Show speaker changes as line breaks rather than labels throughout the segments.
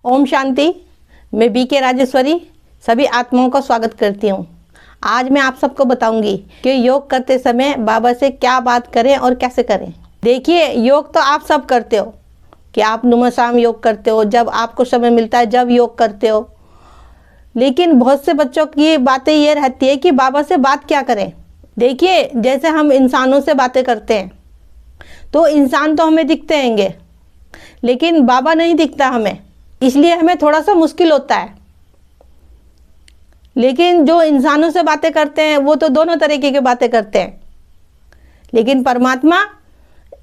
ओम शांति। मैं बी के राजेश्वरी सभी आत्माओं का स्वागत करती हूँ। आज मैं आप सबको बताऊंगी कि योग करते समय बाबा से क्या बात करें और कैसे करें। देखिए, योग तो आप सब करते हो कि आप सुबह शाम योग करते हो, जब आपको समय मिलता है जब योग करते हो। लेकिन बहुत से बच्चों की बातें ये रहती है कि बाबा से बात क्या करें। देखिए, जैसे हम इंसानों से बातें करते हैं तो इंसान तो हमें दिखते हैंगे, लेकिन बाबा नहीं दिखता हमें, इसलिए हमें थोड़ा सा मुश्किल होता है। लेकिन जो इंसानों से बातें करते हैं वो तो दोनों तरीके की बातें करते हैं, लेकिन परमात्मा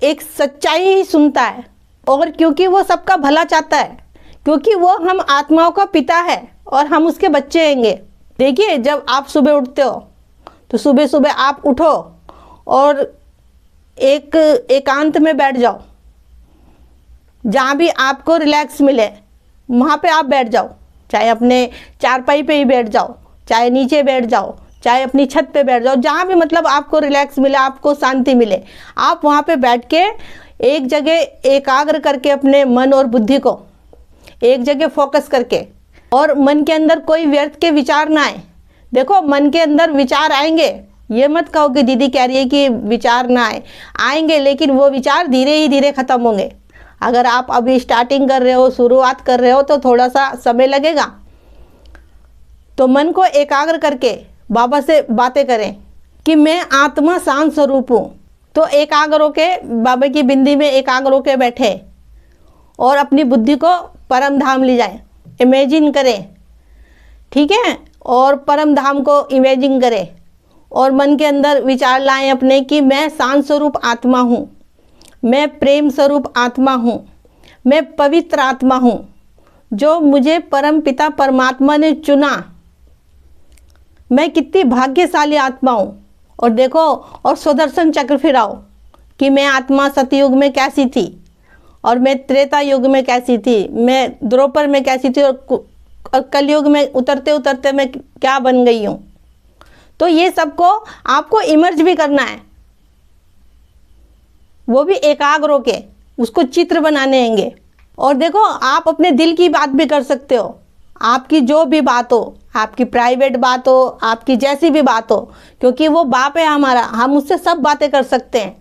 एक सच्चाई ही सुनता है। और क्योंकि वो सबका भला चाहता है, क्योंकि वो हम आत्माओं का पिता है और हम उसके बच्चे हैंगे। देखिए, जब आप सुबह उठते हो तो सुबह सुबह आप उठो और एक एकांत में बैठ जाओ, जहाँ भी आपको रिलैक्स मिले वहाँ पे आप बैठ जाओ। चाहे अपने चारपाई पे ही बैठ जाओ, चाहे नीचे बैठ जाओ, चाहे अपनी छत पे बैठ जाओ, जहाँ भी मतलब आपको रिलैक्स मिले, आपको शांति मिले, आप वहाँ पे बैठ के एक जगह एकाग्र करके अपने मन और बुद्धि को एक जगह फोकस करके, और मन के अंदर कोई व्यर्थ के विचार ना आए। देखो, मन के अंदर विचार आएंगे, ये मत कहो कि दीदी कह रही है कि विचार ना आएंगे, लेकिन वो विचार धीरे ही धीरे ख़त्म होंगे। अगर आप अभी स्टार्टिंग कर रहे हो, शुरुआत कर रहे हो, तो थोड़ा सा समय लगेगा। तो मन को एकाग्र करके बाबा से बातें करें कि मैं आत्मा शांत स्वरूप हूँ। तो एकाग्र होके बाबा की बिंदी में एकाग्र होके बैठे और अपनी बुद्धि को परम धाम ले जाए, इमेजिन करें, ठीक है। और परम धाम को इमेजिन करें और मन के अंदर विचार लाएं अपने कि मैं शांत स्वरूप आत्मा हूँ, मैं प्रेम स्वरूप आत्मा हूँ, मैं पवित्र आत्मा हूँ, जो मुझे परम पिता परमात्मा ने चुना। मैं कितनी भाग्यशाली आत्मा हूँ। और देखो, और सुदर्शन चक्र फिराओ कि मैं आत्मा सतयुग में कैसी थी और मैं त्रेता युग में कैसी थी, मैं द्वापर में कैसी थी, और कलयुग में उतरते उतरते मैं क्या बन गई हूँ। तो ये सबको आपको इमर्ज भी करना है, वो भी एकाग्र होके उसको चित्र बनाने हैंगे। और देखो, आप अपने दिल की बात भी कर सकते हो, आपकी जो भी बात हो, आपकी प्राइवेट बात हो, आपकी जैसी भी बात हो, क्योंकि वो बाप है हमारा, हम उससे सब बातें कर सकते हैं।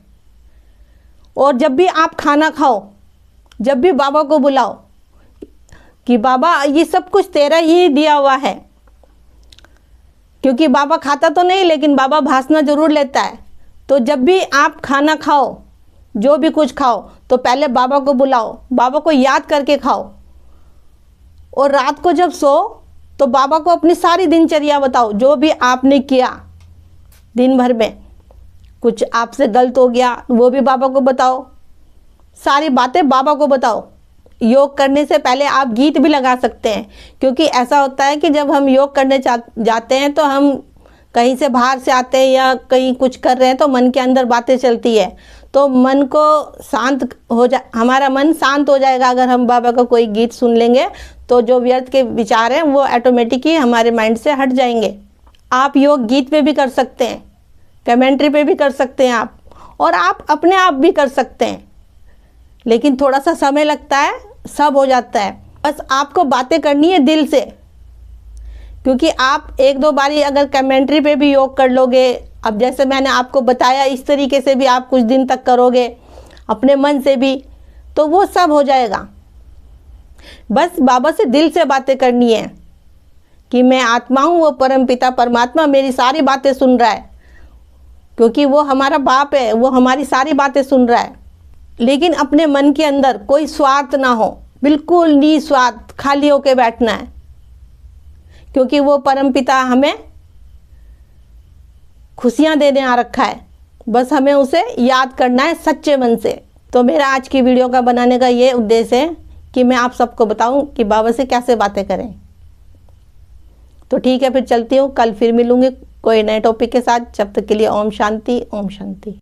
और जब भी आप खाना खाओ, जब भी बाबा को बुलाओ कि बाबा ये सब कुछ तेरा ही दिया हुआ है, क्योंकि बाबा खाता तो नहीं, लेकिन बाबा भाषण जरूर लेता है। तो जब भी आप खाना खाओ, जो भी कुछ खाओ, तो पहले बाबा को बुलाओ, बाबा को याद करके खाओ। और रात को जब सो तो बाबा को अपनी सारी दिनचर्या बताओ, जो भी आपने किया दिन भर में, कुछ आपसे गलत हो गया वो भी बाबा को बताओ, सारी बातें बाबा को बताओ। योग करने से पहले आप गीत भी लगा सकते हैं, क्योंकि ऐसा होता है कि जब हम योग करने जाते हैं तो हम कहीं से बाहर से आते हैं या कहीं कुछ कर रहे हैं, तो मन के अंदर बातें चलती है, तो मन को शांत हमारा मन शांत हो जाएगा। अगर हम बाबा का कोई गीत सुन लेंगे तो जो व्यर्थ के विचार हैं वो ऑटोमेटिक ही हमारे माइंड से हट जाएंगे। आप योग गीत पे भी कर सकते हैं, कमेंट्री पे भी कर सकते हैं आप, और आप अपने आप भी कर सकते हैं, लेकिन थोड़ा सा समय लगता है, सब हो जाता है। बस आपको बातें करनी है दिल से, क्योंकि आप एक दो बारी अगर कमेंट्री पे भी योग कर लोगे, अब जैसे मैंने आपको बताया इस तरीके से भी आप कुछ दिन तक करोगे अपने मन से भी, तो वो सब हो जाएगा। बस बाबा से दिल से बातें करनी है कि मैं आत्मा हूँ, वो परम पिता परमात्मा मेरी सारी बातें सुन रहा है, क्योंकि वो हमारा बाप है, वो हमारी सारी बातें सुन रहा है। लेकिन अपने मन के अंदर कोई स्वार्थ ना हो, बिल्कुल निस्वार्थ खाली होके बैठना है, क्योंकि वो परम पिता हमें खुशियाँ देने आ रखा है। बस हमें उसे याद करना है सच्चे मन से। तो मेरा आज की वीडियो का बनाने का ये उद्देश्य है कि मैं आप सबको बताऊं कि बाबा से कैसे बातें करें। तो ठीक है, फिर चलती हूँ, कल फिर मिलूंगी कोई नए टॉपिक के साथ। जब तक के लिए ओम शांति, ओम शांति।